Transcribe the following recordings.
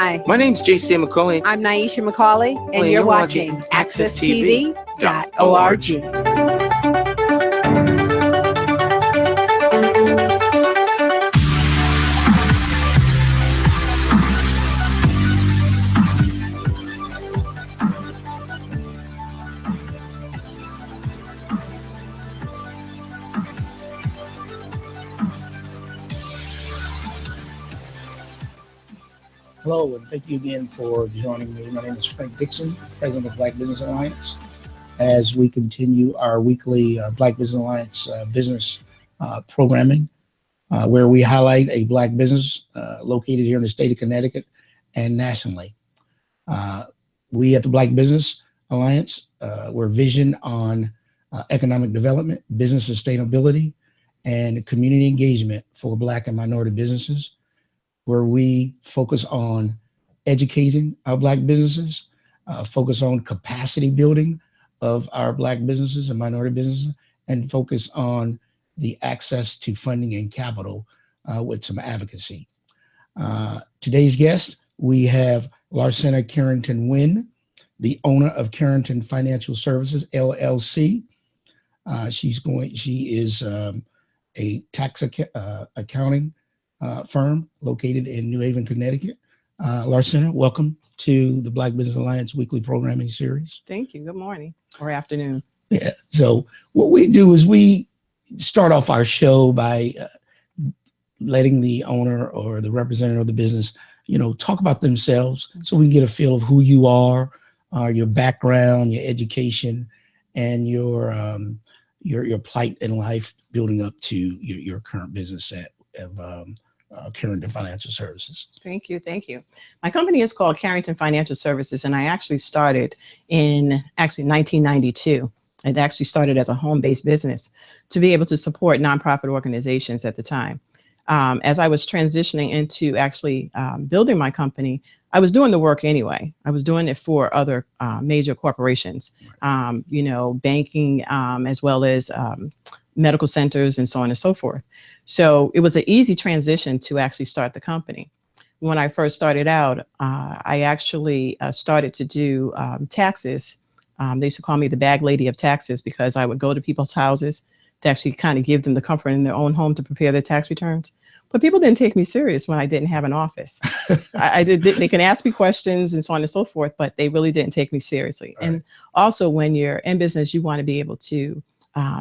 Hi, My name's J.C. McCauley. I'm Naisha McCauley, and you're watching AccessTV.org. Hello, and thank you again for joining me. My name is Frank Dixon, President of Black Business Alliance, as we continue our weekly Black Business Alliance business programming, where we highlight a Black business located here in the state of Connecticut and nationally. We at the Black Business Alliance, we're vision on economic development, business sustainability, and community engagement for Black and minority businesses, where we focus on educating our Black businesses, focus on capacity building of our Black businesses and minority businesses, and focus on the access to funding and capital with some advocacy. Today's guest, we have Larcina Carrington Wynn, the owner of Carrington Financial Services, LLC. She is a tax accounting firm located in New Haven, Connecticut. Larcina, welcome to the Black Business Alliance weekly programming series. Thank you. Good morning or afternoon. Yeah. So what we do is we start off our show by letting the owner or the representative of the business, talk about themselves, so we can get a feel of who you are, your background, your education, and your plight in life, building up to your current business of Carrington Financial Services. Thank you. My company is called Carrington Financial Services, and I actually started in 1992. It actually started as a home-based business to be able to support nonprofit organizations at the time. As I was transitioning into actually building my company, I was doing the work anyway. I was doing it for other major corporations, banking, as well as medical centers and so on and so forth. So it was an easy transition to actually start the company. When I first started out, I actually started to do taxes. They used to call me the bag lady of taxes because I would go to people's houses to actually kind of give them the comfort in their own home to prepare their tax returns. But people didn't take me serious when I didn't have an office. They can ask me questions and so on and so forth, but they really didn't take me seriously. Right. And also when you're in business, you want to be able to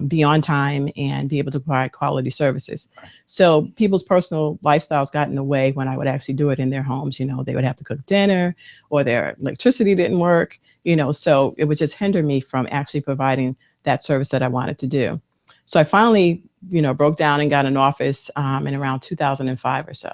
be on time and be able to provide quality services. Right. So people's personal lifestyles got in the way when I would actually do it in their homes. They would have to cook dinner, or their electricity didn't work, so it would just hinder me from actually providing that service that I wanted to do. So I finally, broke down and got an office in around 2005 or so.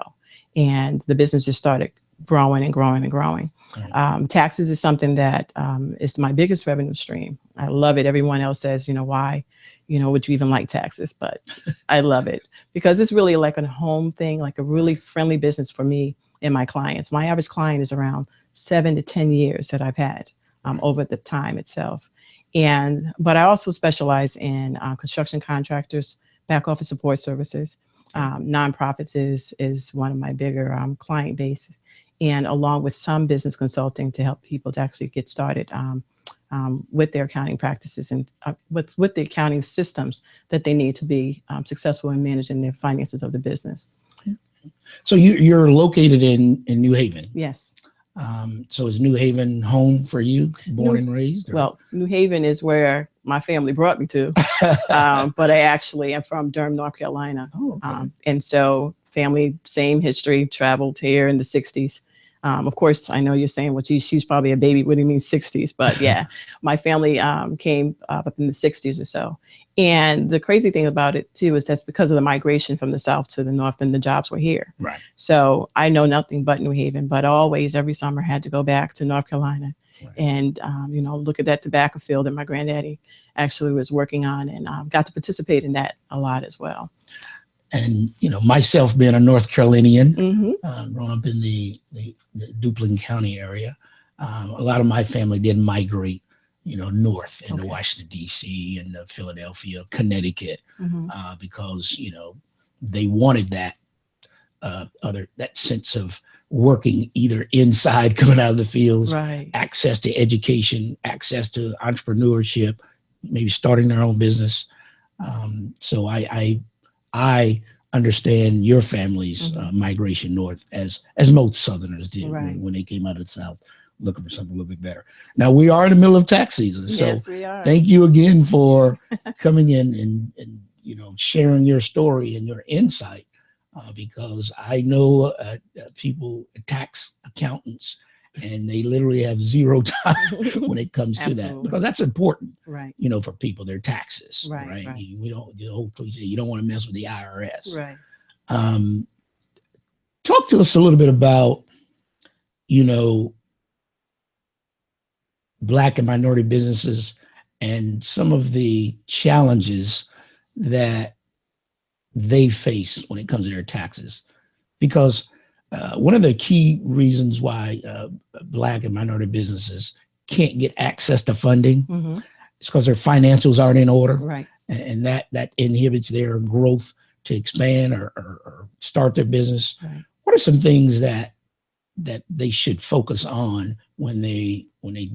And the business just started growing and growing and growing. Right. Taxes is something that is my biggest revenue stream. I love it. Everyone else says, why, would you even like taxes? But I love it because it's really like a home thing, like a really friendly business for me and my clients. My average client is around 7 to 10 years that I've had over the time itself. But I also specialize in construction contractors, back office support services. Nonprofits is one of my bigger client bases, and along with some business consulting to help people to actually get started with their accounting practices and with the accounting systems that they need to be successful in managing their finances of the business. So you're located in New Haven. Yes. So is New Haven home for you, born and raised? Or? Well, New Haven is where my family brought me to, but I actually am from Durham, North Carolina. Oh, okay. And so family, same history, traveled here in the 60s. Of course, I know you're saying, well, she's probably a baby. What do you mean 60s? But yeah, my family came up in the 60s or so. And the crazy thing about it, too, is that's because of the migration from the South to the North, and the jobs were here. Right. So I know nothing but New Haven, but always every summer had to go back to North Carolina. Right. And, look at that tobacco field that my granddaddy actually was working on, and got to participate in that a lot as well. And, myself being a North Carolinian, growing up in the Duplin County area, a lot of my family did migrate, north into Washington, D.C. and Philadelphia, Connecticut, because, they wanted that that sense of working either inside, coming out of the fields, Right. access to education, access to entrepreneurship, maybe starting their own business. So I understand your family's migration north as most Southerners did when they came out of the South looking for something a little bit better. Now we are in the middle of tax season, so yes, we are. Thank you again for coming in and sharing your story and your insight, because I know people, tax accountants, and they literally have zero time when it comes to that, because that's important, right? For people, their taxes, right? We don't, the whole cliche, you don't want to mess with the IRS, right? Talk to us a little bit about, Black and minority businesses and some of the challenges that they face when it comes to their taxes, because one of the key reasons why Black and minority businesses can't get access to funding is because their financials aren't in order, right? And that inhibits their growth to expand or start their business. Right. What are some things that they should focus on when they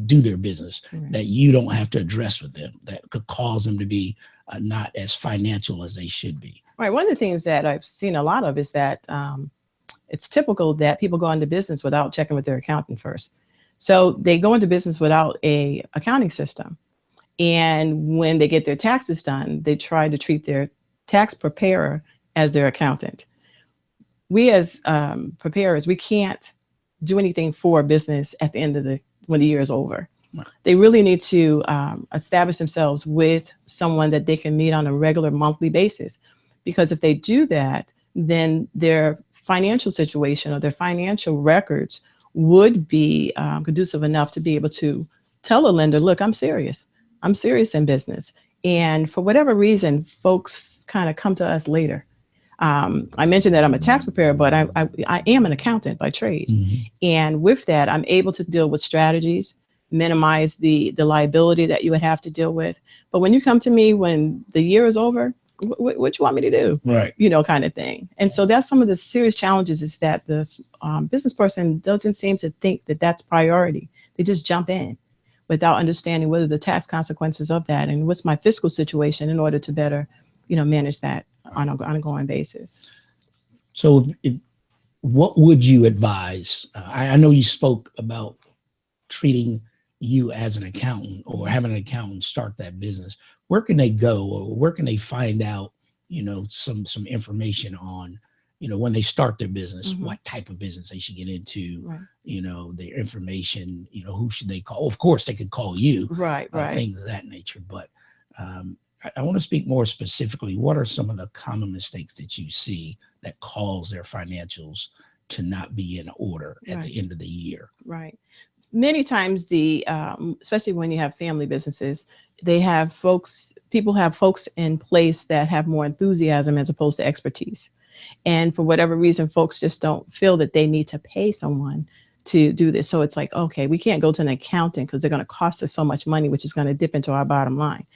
do their business that you don't have to address with them, that could cause them to be not as financial as they should be? Right. One of the things that I've seen a lot of is that it's typical that people go into business without checking with their accountant first. So they go into business without a accounting system. And when they get their taxes done, they try to treat their tax preparer as their accountant. We as preparers, we can't do anything for a business at the end of when the year is over. Right. They really need to establish themselves with someone that they can meet on a regular monthly basis, because if they do that, then their financial situation or their financial records would be conducive enough to be able to tell a lender, look, I'm serious in business. And for whatever reason, folks kind of come to us later. I mentioned that I'm a tax preparer, but I am an accountant by trade. And with that, I'm able to deal with strategies, minimize the liability that you would have to deal with. But when you come to me when the year is over, what you want me to do? Right. Kind of thing. And so that's some of the serious challenges, is that the business person doesn't seem to think that that's priority. They just jump in without understanding what are the tax consequences of that and what's my fiscal situation in order to better, manage that on an ongoing basis. So what would you advise? I know you spoke about treating you as an accountant or having an accountant start that business. Where can they go, or where can they find out, some information on, when they start their business, what type of business they should get into, their information, who should they call? Of course, they could call you, right. Things of that nature. But I want to speak more specifically. What are some of the common mistakes that you see that cause their financials to not be in order at the end of the year? Right. Many times especially when you have family businesses, people have folks in place that have more enthusiasm as opposed to expertise. And for whatever reason, folks just don't feel that they need to pay someone to do this. So it's like, okay, we can't go to an accountant because they're going to cost us so much money, which is going to dip into our bottom line.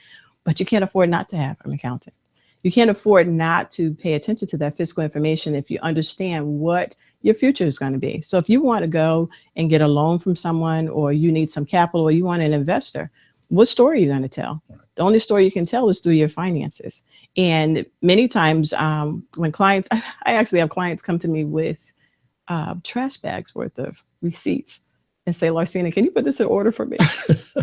But you can't afford not to have an accountant. You can't afford not to pay attention to that fiscal information if you understand what your future is going to be. So if you want to go and get a loan from someone, or you need some capital, or you want an investor, what story are you going to tell? The only story you can tell is through your finances. And many times when clients, I actually have clients come to me with trash bags worth of receipts and say, Larcina, can you put this in order for me?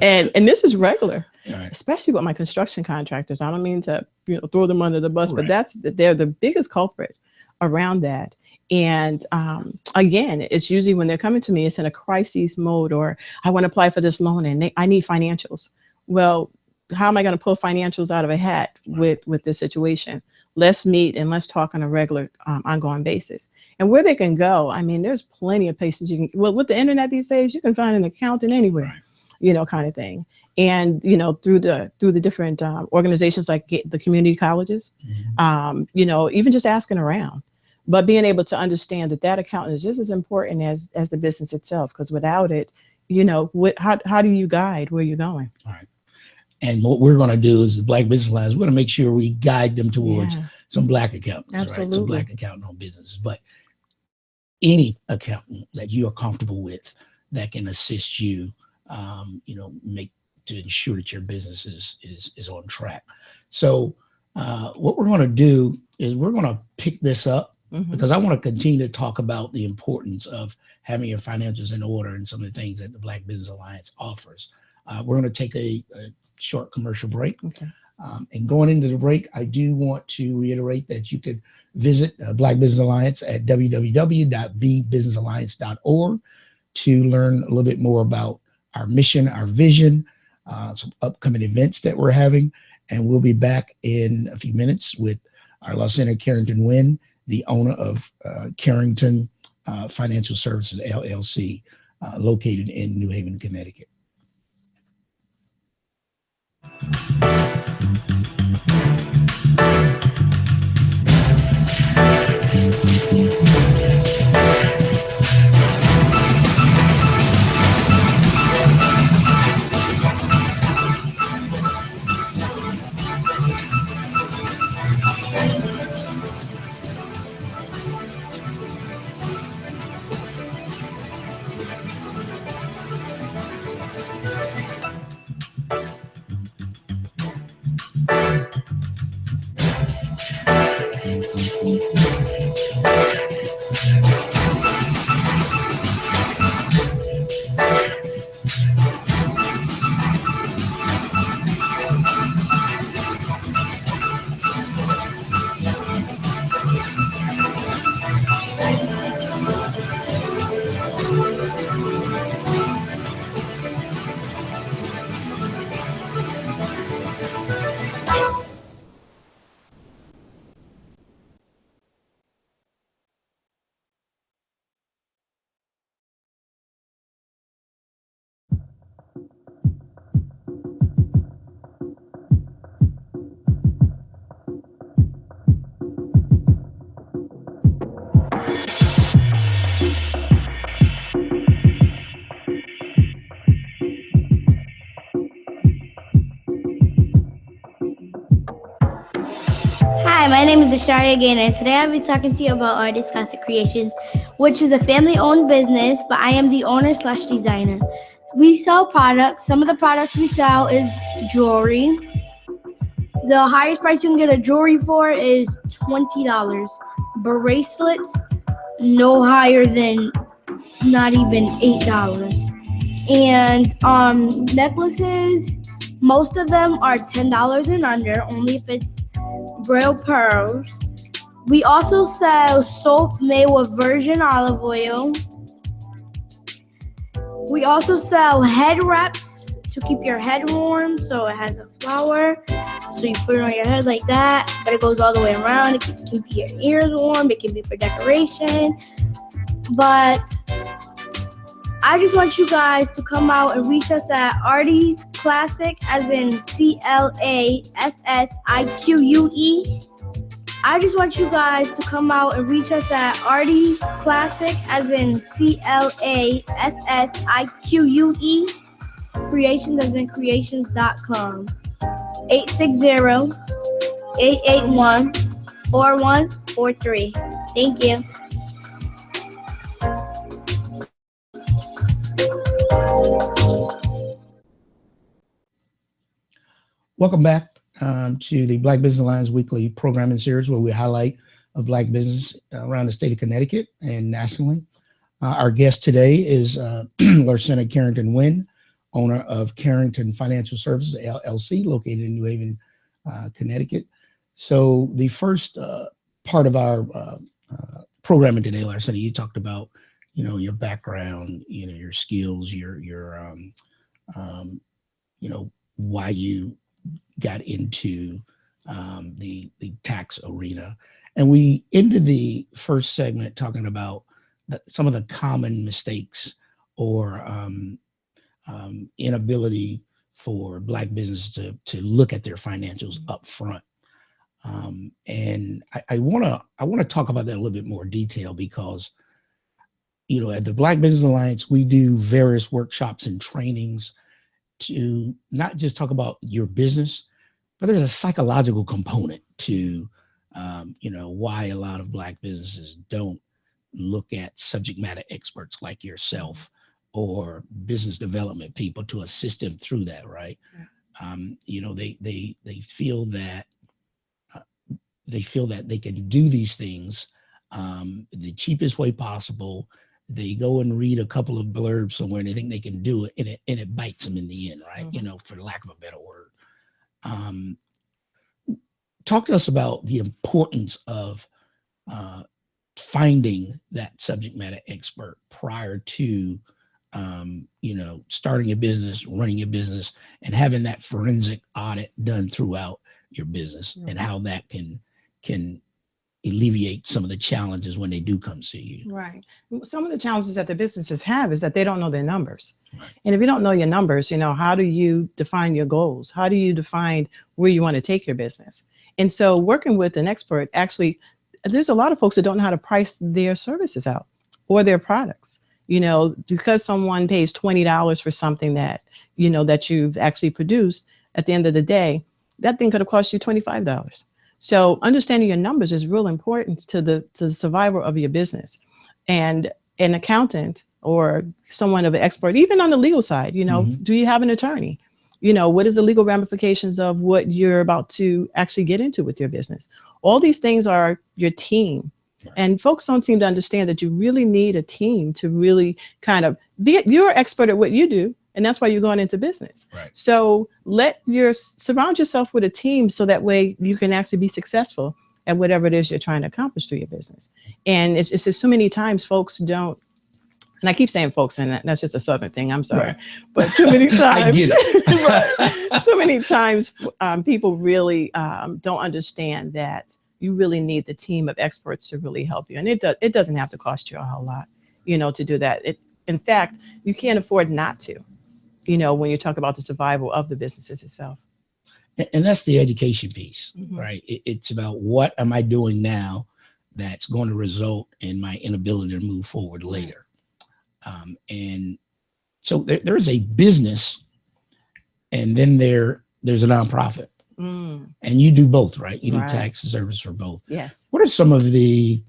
and this is regular, especially with my construction contractors. I don't mean to throw them under the bus, but they're the biggest culprit around that. And again, it's usually when they're coming to me, it's in a crisis mode, or I want to apply for this loan and I need financials. Well, how am I going to pull financials out of a hat with this situation? Let's meet and let's talk on a regular ongoing basis. And where they can go, I mean, there's plenty of places you can, with the internet these days, you can find an accountant anywhere, kind of thing. And, through the different organizations like the community colleges, even just asking around. But being able to understand that accountant is just as important as the business itself, because without it, how do you guide where you're going? All right. And what we're going to do is, the Black Business Alliance, we're going to make sure we guide them towards some Black accountants, some Black accountant-owned businesses. But any accountant that you are comfortable with that can assist you, make to ensure that your business is on track. So what we're going to do is we're going to pick this up because I want to continue to talk about the importance of having your financials in order and some of the things that the Black Business Alliance offers. We're going to take a short commercial break. Okay. And going into the break, I do want to reiterate that you could visit Black Business Alliance at www.bbusinessalliance.org to learn a little bit more about our mission, our vision, some upcoming events that we're having. And we'll be back in a few minutes with our Larcina Carrington Wynn, the owner of Carrington Financial Services, LLC, located in New Haven, Connecticut. Hi, my name is Desharia again, and today I'll be talking to you about Artist Classic Creations, which is a family-owned business, but I am the owner/designer. We sell products. Some of the products we sell is jewelry. The highest price you can get a jewelry for is $20. Bracelets, no higher than not even $8. And necklaces, most of them are $10 and under, only if it's real pearls. We also sell soap made with virgin olive oil. We also sell head wraps to keep your head warm, so it has a flower. So you put it on your head like that, but it goes all the way around. It can keep your ears warm. It can be for decoration. But I just want you guys to come out and reach us at Artie's Classic, as in CLASSIQUE. I just want you guys to come out and reach us at Artie's Classic, as in CLASSIQUE. Creations, as in creations.com. 860-881-4143. Thank you. Welcome back to the Black Business Alliance weekly programming series, where we highlight a Black business around the state of Connecticut and nationally. Our guest today is Larcina Carrington Wynn, owner of Carrington Financial Services, LLC, located in New Haven, Connecticut. So the first part of our programming today, Larcina, you talked about, your background, your skills, your why you got into the tax arena. And we ended the first segment talking about some of the common mistakes or inability for Black businesses to look at their financials up front. And I want to talk about that a little bit more detail because, at the Black Business Alliance, we do various workshops and trainings to not just talk about your business, but there's a psychological component to, why a lot of Black businesses don't look at subject matter experts like yourself or business development people to assist them through that, right? You know, they feel that they can do these things the cheapest way possible. They go and read a couple of blurbs somewhere and they think they can do it, and it bites them in the end, right? You know, for lack of a better word. Talk to us about the importance of finding that subject matter expert prior to you know, starting a business, running a business, and having that forensic audit done throughout your business, and how that can alleviate some of the challenges when they do come see you. Right. Some of the challenges that the businesses have is that they don't know their numbers. And if you don't know your numbers, you know, how do you define your goals? How do you define where you want to take your business? And so working with an expert, actually, there's a lot of folks that don't know how to price their services out or their products. You know, because someone pays $20 for something that, you know, that you've actually produced, at the end of the day, that thing could have cost you $25. So understanding your numbers is real important to the survival of your business. And an accountant or someone of an expert, even on the legal side, you know, do you have an attorney? You know, what is the legal ramifications of what you're about to actually get into with your business? All these things are your team. And folks don't seem to understand that you really need a team to really kind of you're expert at what you do. And that's why you're going into business. So surround yourself with a team so that way you can actually be successful at whatever it is you're trying to accomplish through your business. And it's just too many times folks don't, and I keep saying folks, and that's just a Southern thing, I'm sorry, but too many times, so many times people really don't understand that you really need the team of experts to really help you. And it doesn't have to cost you a whole lot, you know, to do that. In fact, you can't afford not to, you know, when you talk about the survival of the businesses itself. And that's the education piece, right? It's about what am I doing now that's going to result in my inability to move forward later. And so there's a business, and then there's a nonprofit. And you do both, right? You do tax service for both. Yes. What are some of the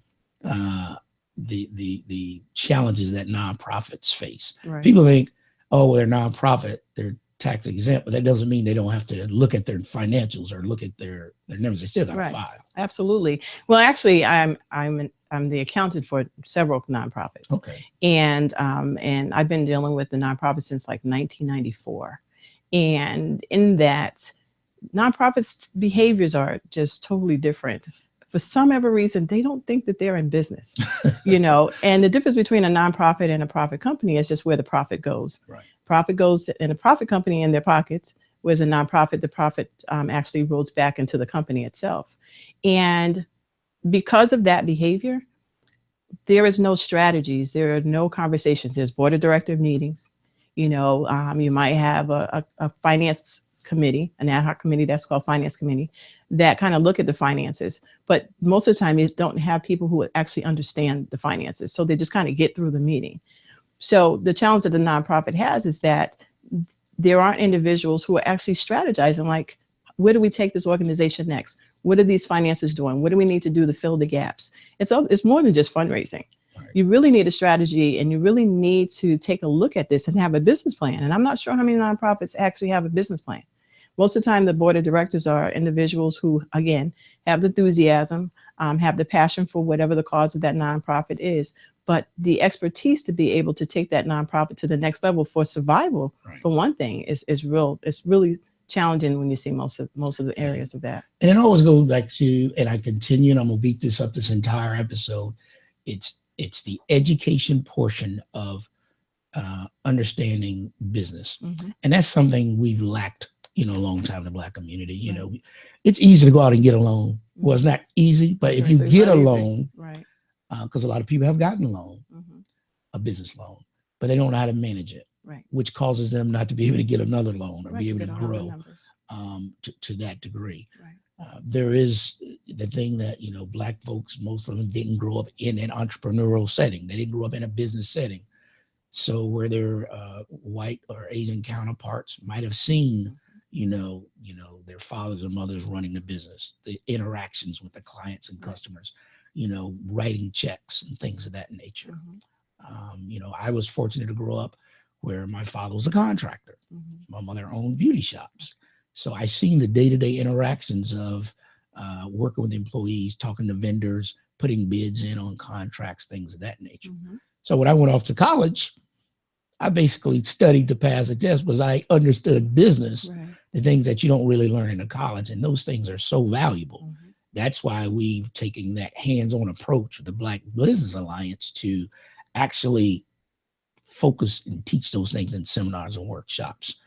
challenges that nonprofits face? People think, oh, they're nonprofit, they're tax exempt, but that doesn't mean they don't have to look at their financials or look at their numbers. They still got to file. Absolutely. Well, actually, I'm the accountant for several nonprofits. And I've been dealing with the nonprofit since like 1994. And in that, nonprofits' behaviors are just totally different. For some ever reason, they don't think that they're in business, you know, and the difference between a nonprofit and a profit company is just where the profit goes. Profit goes in a profit company in their pockets, whereas a nonprofit, the profit actually rolls back into the company itself. And because of that behavior, there is no strategies, there are no conversations. There's board of director meetings, you know, you might have a finance committee, an ad hoc committee that's called finance committee, that kind of look at the finances. But most of the time you don't have people who actually understand the finances. So they just kind of get through the meeting. So the challenge that the nonprofit has is that there aren't individuals who are actually strategizing, like, where do we take this organization next? What are these finances doing? What do we need to do to fill the gaps? It's more than just fundraising. You really need a strategy, and you really need to take a look at this and have a business plan. And I'm not sure how many nonprofits actually have a business plan. Most of the time, the board of directors are individuals who, again, have the enthusiasm, have the passion for whatever the cause of that nonprofit is, but the expertise to be able to take that nonprofit to the next level for survival, for one thing, is real. It's really challenging when you see most of the areas of that. And it always goes back to, and I continue, and I'm gonna beat this up this entire episode. It's the education portion of understanding business, and that's something we've lacked, you know, a long time in the Black community. You know, it's easy to go out and get a loan. Well, it's not easy, but if you get a loan, because a lot of people have gotten a loan, a business loan, but they don't know how to manage it, which causes them not to be able to get another loan or be able to grow to that degree. There is the thing that, you know, Black folks, most of them didn't grow up in an entrepreneurial setting. They didn't grow up in a business setting. So where their white or Asian counterparts might have seen, you know, their fathers and mothers running the business, the interactions with the clients and customers, writing checks and things of that nature. I was fortunate to grow up where my father was a contractor. My mother owned beauty shops. So I seen the day-to-day interactions of working with employees, talking to vendors, putting bids in on contracts, things of that nature. So when I went off to college, I basically studied to pass a test because I understood business, the things that you don't really learn in a college. And those things are so valuable. That's why we've taken that hands-on approach with the Black Business Alliance to actually focus and teach those things in seminars and workshops.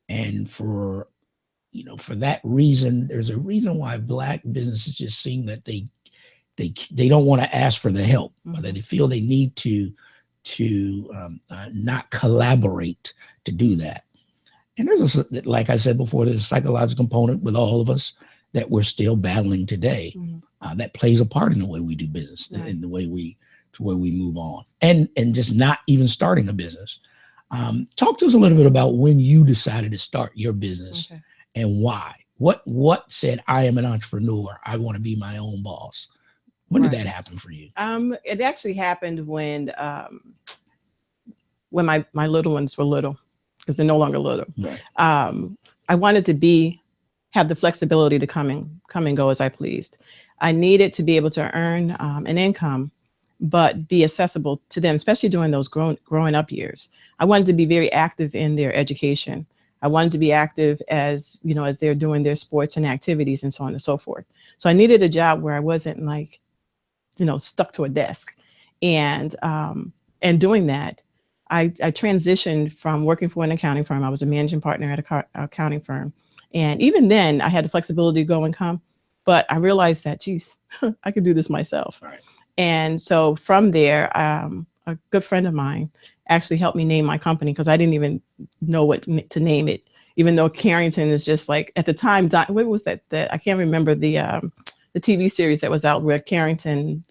And for that reason, there's a reason why Black businesses just seem that they don't want to ask for the help, or that they feel they need to not collaborate to do that. And like I said before, there's a psychological component with all of us that we're still battling today. That plays a part in the way we do business, in the way we move on, and just not even starting a business. Talk to us a little bit about when you decided to start your business and why. What said, I am an entrepreneur, I want to be my own boss? When did that happen for you? It actually happened when my little ones were little, because they're no longer little. I wanted to have the flexibility to come and go as I pleased. I needed to be able to earn an income, but be accessible to them, especially during those growing up years. I wanted to be very active in their education. I wanted to be active as they're doing their sports and activities and so on and so forth. So I needed a job where I wasn't stuck to a desk. And doing that, I transitioned from working for an accounting firm. I was a managing partner at an accounting firm. And even then I had the flexibility to go and come, but I realized that, geez, I could do this myself. And so from there, a good friend of mine actually helped me name my company, because I didn't even know what to name it, even though Carrington is just like, at the time, what was that? I can't remember the TV series that was out where Carrington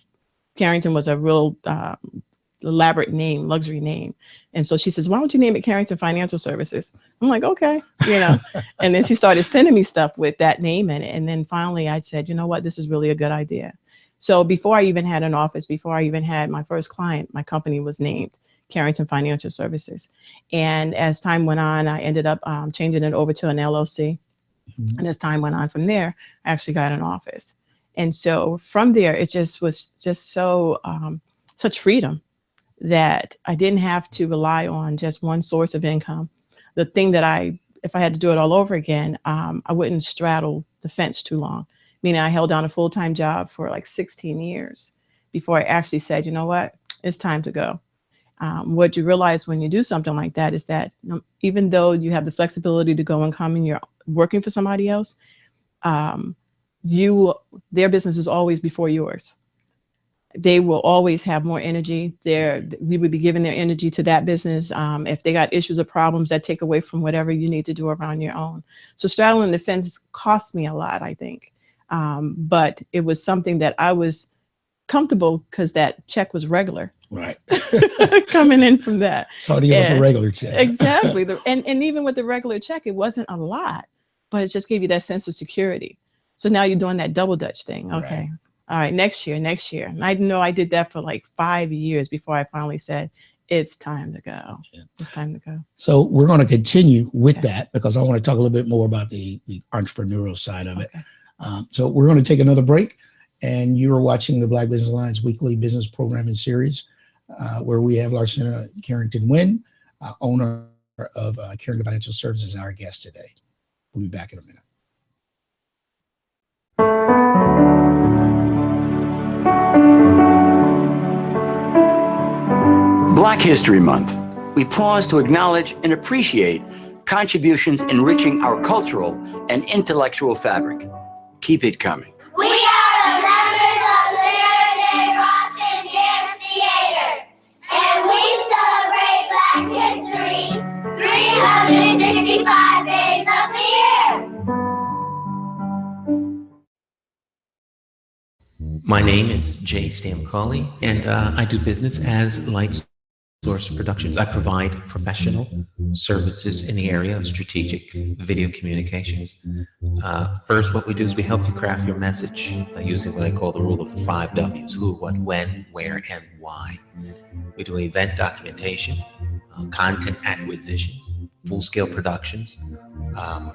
was a real elaborate name, luxury name. And so she says, why don't you name it Carrington Financial Services? I'm like, okay, and then she started sending me stuff with that name in it. And then finally I said, you know what, this is really a good idea. So before I even had an office, before I even had my first client, my company was named Carrington Financial Services. And as time went on, I ended up changing it over to an LLC. And as time went on from there, I actually got an office. And so from there, it just was so such freedom that I didn't have to rely on just one source of income. The thing that if I had to do it all over again, I wouldn't straddle the fence too long. Meaning I held down a full-time job for like 16 years before I actually said, you know what, it's time to go. What you realize when you do something like that is that even though you have the flexibility to go and come and you're working for somebody else, their business is always before yours. They will always have more energy. We would be giving their energy to that business. If they got issues or problems that take away from whatever you need to do around your own. So straddling the fence cost me a lot, I think. But it was something that I was comfortable because that check was regular. Right. Coming in from that. So do you have a regular check? Exactly. And even with the regular check, it wasn't a lot, but it just gave you that sense of security. So now you're doing that double Dutch thing. Okay. Right. All right. Next year. And I know I did that for like 5 years before I finally said, it's time to go. Yeah. It's time to go. So we're going to continue with that, because I want to talk a little bit more about the entrepreneurial side of it. So we're going to take another break, and you are watching the Black Business Alliance weekly business programming series, where we have Larcina Carrington Wynn, owner of Carrington Financial Services, our guest today. We'll be back in a minute. Black History Month. We pause to acknowledge and appreciate contributions enriching our cultural and intellectual fabric. Keep it coming. We are the members of the Heritage Boston Dance Theater, and we celebrate Black history 365 days of the year. My name is J. McCauley, and I do business as Lights Source Productions. I provide professional services in the area of strategic video communications. First, what we do is we help you craft your message using what I call the rule of the 5 W's: who, what, when, where, and why. We do event documentation, content acquisition, full-scale productions,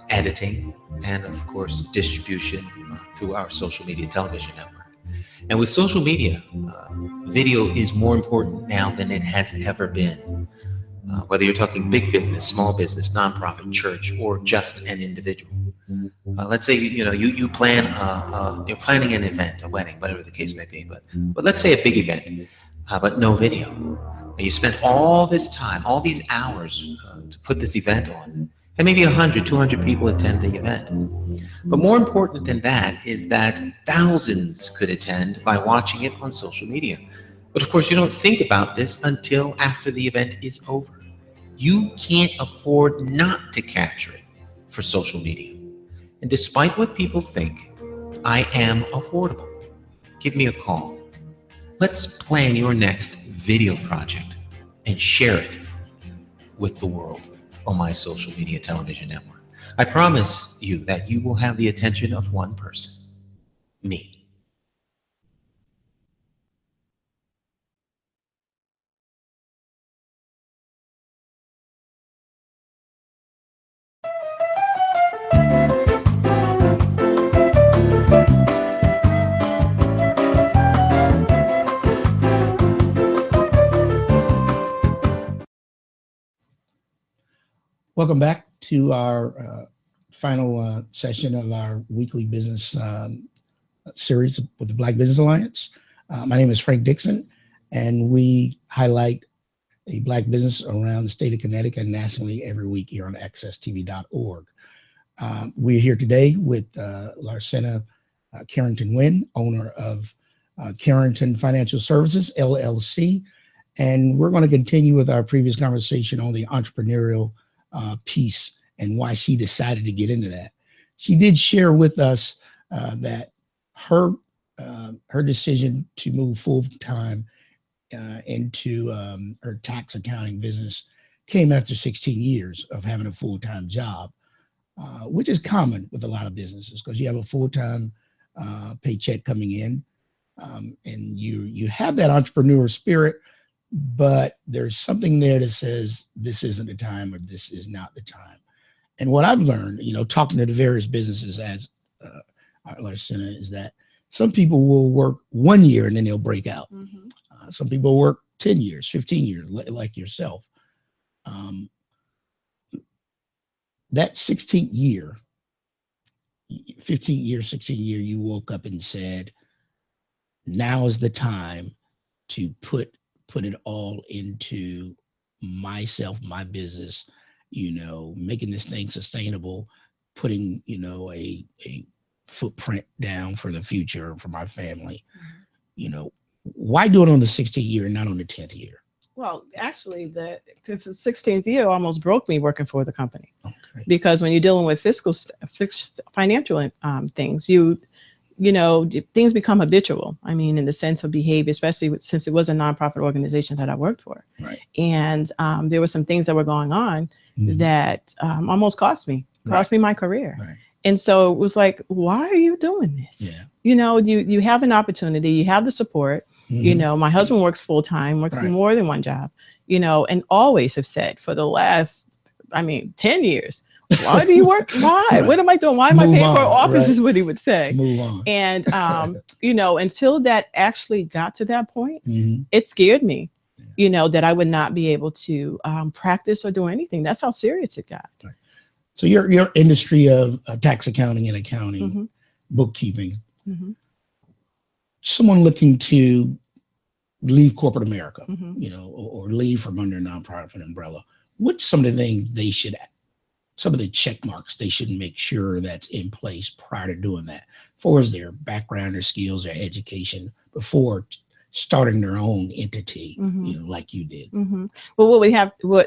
editing, and of course, distribution through our social media television network. And with social media, video is more important now than it has ever been. Whether you're talking big business, small business, nonprofit, church, or just an individual. Let's say you plan you're planning an event, a wedding, whatever the case may be. But let's say a big event, but no video. And you spent all this time, all these hours to put this event on, and maybe 100, 200 people attend the event. But more important than that is that thousands could attend by watching it on social media. But of course, you don't think about this until after the event is over. You can't afford not to capture it for social media. And despite what people think, I am affordable. Give me a call. Let's plan your next video project and share it with the world on my social media television network. I promise you that you will have the attention of one person, me. Welcome back to our final session of our weekly business series with the Black Business Alliance. My name is Frank Dixon, and we highlight a Black business around the state of Connecticut and nationally every week here on accesstv.org. We're here today with Larcina Carrington Wynn, owner of Carrington Financial Services, LLC. And we're going to continue with our previous conversation on the entrepreneurial piece and why she decided to get into that. She did share with us that her decision to move full time into her tax accounting business came after 16 years of having a full-time job, which is common with a lot of businesses because you have a full-time paycheck coming in, and you have that entrepreneur spirit, but there's something there that says this isn't the time or this is not the time. And what I've learned, talking to the various businesses as Larcina, is that some people will work 1 year and then they'll break out. Mm-hmm. Some people work 10 years, 15 years, like yourself. That 16th year, 15 year, 16 year, you woke up and said, now is the time to put it all into myself, my business, making this thing sustainable, putting, a footprint down for the future for my family. Mm-hmm. Why do it on the 16th year and not on the 10th year? Well, actually, the 16th year almost broke me working for the company. Okay. Because when you're dealing with financial things, things become habitual. I mean, in the sense of behavior, especially since it was a nonprofit organization that I worked for. Right. And there were some things that were going on mm-hmm. that almost cost me my career. Right. And so it was like, why are you doing this? Yeah. You have an opportunity, you have the support. Mm-hmm. My husband works full time, works right. more than one job, and always have said for the last, 10 years, why do you work? Why? Right. What am I doing? Why am I paying for office? Right. Is what he would say. Move on. And, until that actually got to that point, mm-hmm. it scared me, that I would not be able to practice or do anything. That's how serious it got. Right. So your industry of tax accounting and accounting, mm-hmm. bookkeeping, mm-hmm. someone looking to leave corporate America, mm-hmm. or leave from under a nonprofit umbrella, what's some of the things some of the check marks they should make sure that's in place prior to doing that, as far as their background, their skills, their education, before starting their own entity, mm-hmm. Like you did? Mm-hmm. Well,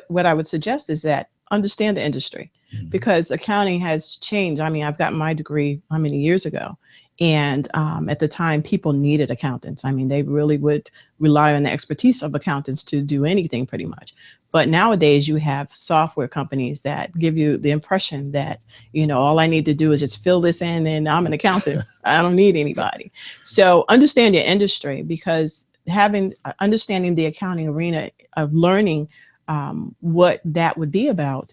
what I would suggest is that understand the industry, mm-hmm. because accounting has changed. I've gotten my degree how many years ago, And at the time, people needed accountants. I mean, they really would rely on the expertise of accountants to do anything pretty much. But nowadays, you have software companies that give you the impression that, all I need to do is just fill this in and I'm an accountant. I don't need anybody. So understand your industry, because understanding the accounting arena of learning what that would be about,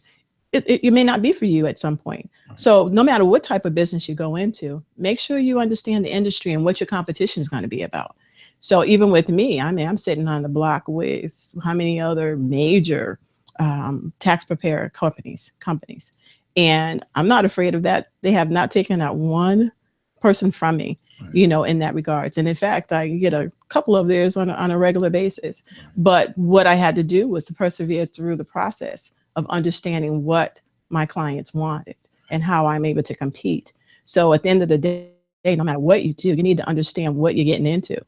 it may not be for you at some point. So no matter what type of business you go into, make sure you understand the industry and what your competition is going to be about. So even with me, I mean, I'm sitting on the block with how many other major tax preparer companies, and I'm not afraid of that. They have not taken out one person from me, in that regards. And in fact, I get a couple of theirs on a regular basis. But what I had to do was to persevere through the process of understanding what my clients wanted and how I'm able to compete. So at the end of the day, no matter what you do, you need to understand what you're getting into.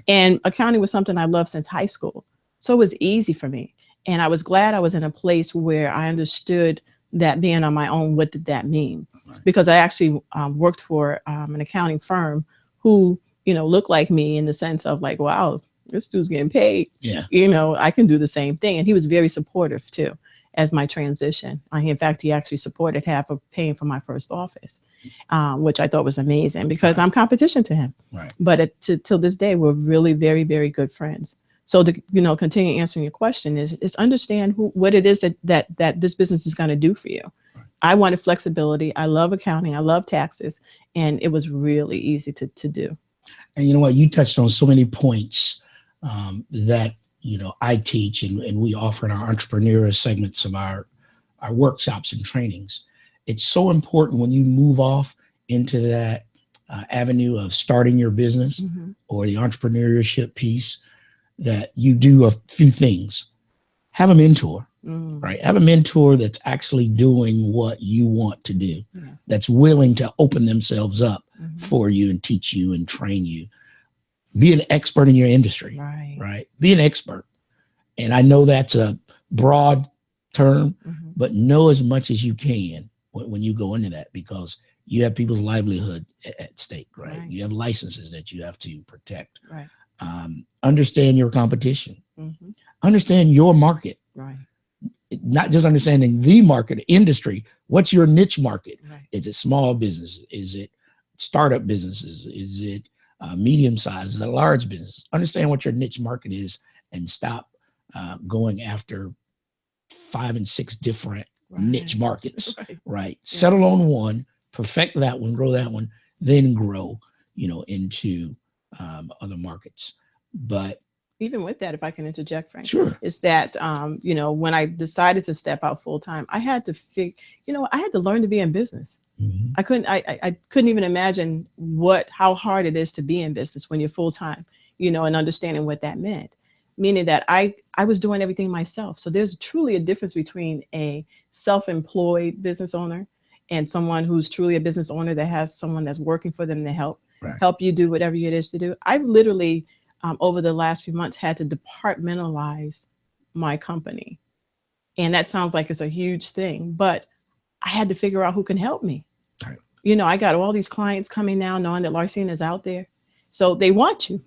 And accounting was something I loved since high school. So it was easy for me. And I was glad I was in a place where I understood that being on my own, what did that mean? Because I actually worked for an accounting firm who, looked like me in the sense of like, wow, this dude's getting paid. Yeah. I can do the same thing. And he was very supportive too, as my transition. In fact, he actually supported half of paying for my first office, which I thought was amazing because I'm competition to him. Right. But till this day, we're really very, very good friends. So to continue answering your question is understand what it is that this business is going to do for you. Right. I wanted flexibility. I love accounting. I love taxes, and it was really easy to do. And you know what? You touched on so many points that I teach and we offer in our entrepreneurial segments of our workshops and trainings. It's so important when you move off into that avenue of starting your business or the entrepreneurship piece, that you do a few things. Have a mentor, right? Have a mentor that's actually doing what you want to do, that's willing to open themselves up for you and teach you and train you. Be an expert in your industry, right? Be an expert. And I know that's a broad term, but know as much as you can when you go into that, because you have people's livelihood at stake, right? You have licenses that you have to protect. Right. Understand your competition. Understand your market. Right. Not just understanding the market, industry. What's your niche market? Right. Is it small business? Is it startup businesses? Is it medium size? Is it large business? Understand what your niche market is and stop going after 5 and 6 different niche markets. Right. Yes. Settle on one, perfect that one, grow that one, then grow, into other markets. But even with that, if I can interject, Frank, is that, when I decided to step out full time, I had to I had to learn to be in business. I couldn't even imagine how hard it is to be in business when you're full time, and understanding what that meant, meaning that I was doing everything myself. So there's truly a difference between a self-employed business owner and someone who's truly a business owner that has someone that's working for them to help you do whatever it is to do. I've literally, over the last few months, had to departmentalize my company. And that sounds like it's a huge thing, but I had to figure out who can help me. Right. I got all these clients coming now knowing that Larcina is out there. So they want you.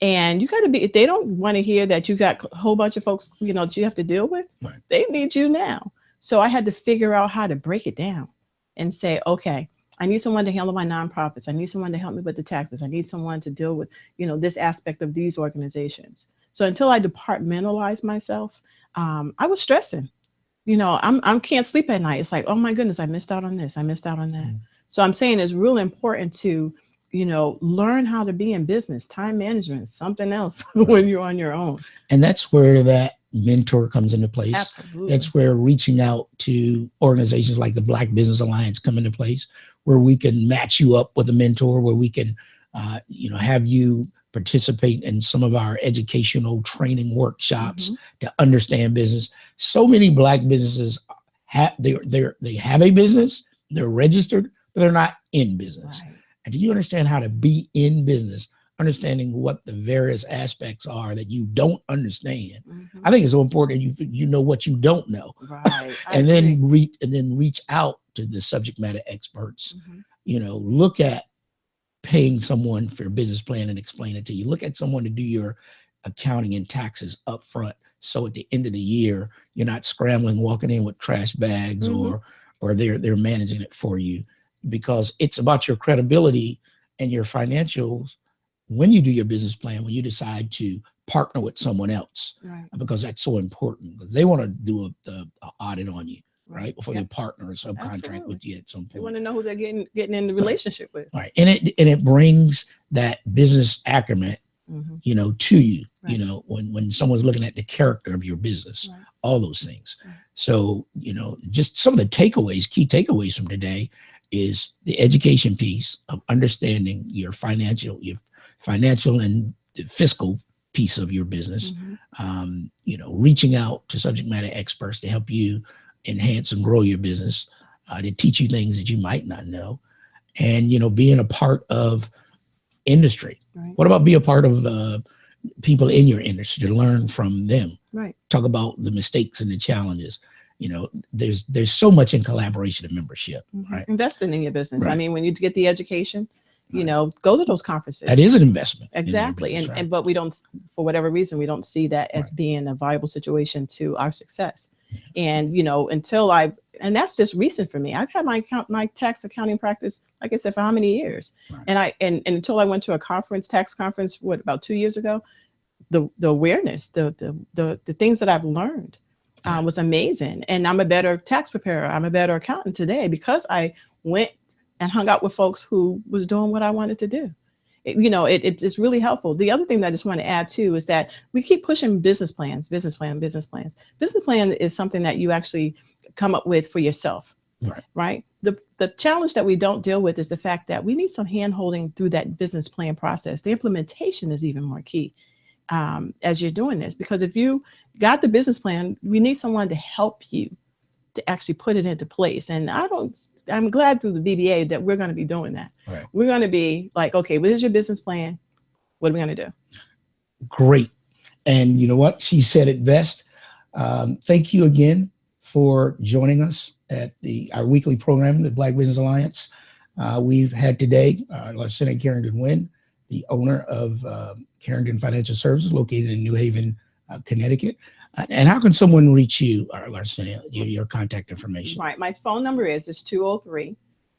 And you got to be, they don't want to hear that you got a whole bunch of folks, that you have to deal with. Right. They need you now. So I had to figure out how to break it down and say, okay, I need someone to handle my nonprofits. I need someone to help me with the taxes. I need someone to deal with, this aspect of these organizations. So until I departmentalized myself, I was stressing. I can't sleep at night. It's like, oh my goodness, I missed out on this. I missed out on that. So I'm saying it's really important to, learn how to be in business. Time management is something else when you're on your own. And that's where that mentor comes into place. Absolutely. That's where reaching out to organizations like the Black Business Alliance come into place, where we can match you up with a mentor, where we can, have you participate in some of our educational training workshops to understand business. So many Black businesses they have a business, they're registered, but they're not in business. Right. And do you understand how to be in business, understanding what the various aspects are that you don't understand? I think it's so important you know what you don't know, right? and then reach out to the subject matter experts. Look at paying someone for a business plan and explain it to you. Look at someone to do your accounting and taxes up front. So at the end of the year, you're not scrambling, walking in with trash bags, or they're managing it for you, because it's about your credibility and your financials when you do your business plan, when you decide to partner with someone else, Right. because that's so important, because they want to do a audit on you, right? Before they partner or subcontract Absolutely. with you at some point. They want to know who they're getting in the relationship with. Right. And it brings that business acumen, you know, to you, you know, when someone's looking at the character of your business, all those things. So, you know, just some of the takeaways, key takeaways from today is the education piece of understanding your financial and fiscal piece of your business. You know, reaching out to subject matter experts to help you enhance and grow your business, to teach you things that you might not know, and, you know, being a part of industry. What about be a part of people in your industry, to learn from them? Talk about the mistakes and the challenges. You know, there's so much in collaboration and membership. Investing in your business. I mean, when you get the education, you know, go to those conferences. That is an investment. Exactly. And but we don't, for whatever reason, we don't see that as being a viable situation to our success. And, you know, and that's just recent for me. I've had my tax accounting practice, like I said, for how many years? And until I went to a tax conference, about 2 years ago, the awareness, the things that I've learned was amazing. And I'm a better tax preparer. I'm a better accountant today because I went and hung out with folks who was doing what I wanted to do. It's really helpful. The other thing that I just want to add too is that we keep pushing business plans. Business plan is something that you actually come up with for yourself, right? The challenge that we don't deal with is the fact that we need some hand-holding through that business plan process. The implementation is even more key as you're doing this, because if you got the business plan, we need someone to help you to actually put it into place. And I'm glad through the BBA that we're going to be doing that. We're going to be like, okay, what is your business plan? What are we going to do? Great. And you know what? She said it best. Thank you again for joining us at our weekly program, the Black Business Alliance. We've had today Larcina and Carrington Wynn, the owner of Carrington Financial Services, located in New Haven, Connecticut. And how can someone reach you, Larcina, your contact information? Right. My phone number is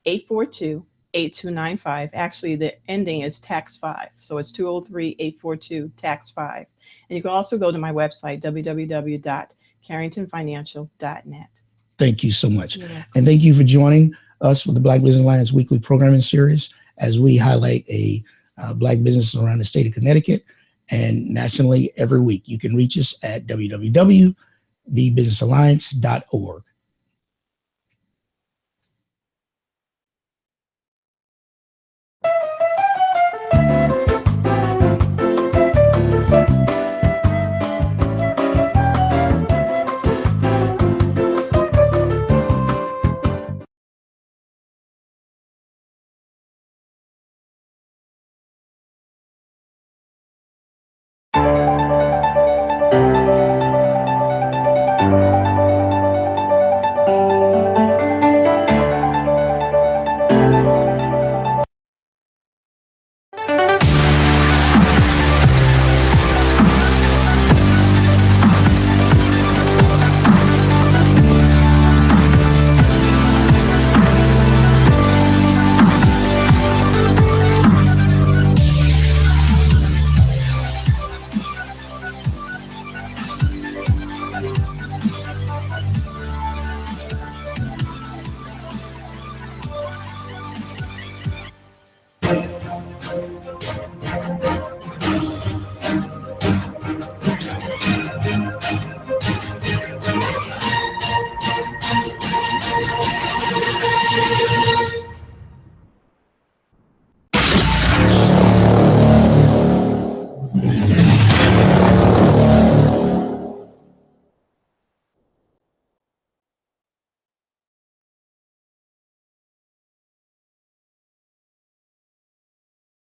203-842-8295. Actually, the ending is tax 5. So it's 203-842-tax 5. And you can also go to my website, www.carringtonfinancial.net. Thank you so much. And thank you for joining us for the Black Business Alliance weekly programming series as we highlight Black businesses around the state of Connecticut and nationally every week. You can reach us at www.thebusinessalliance.org.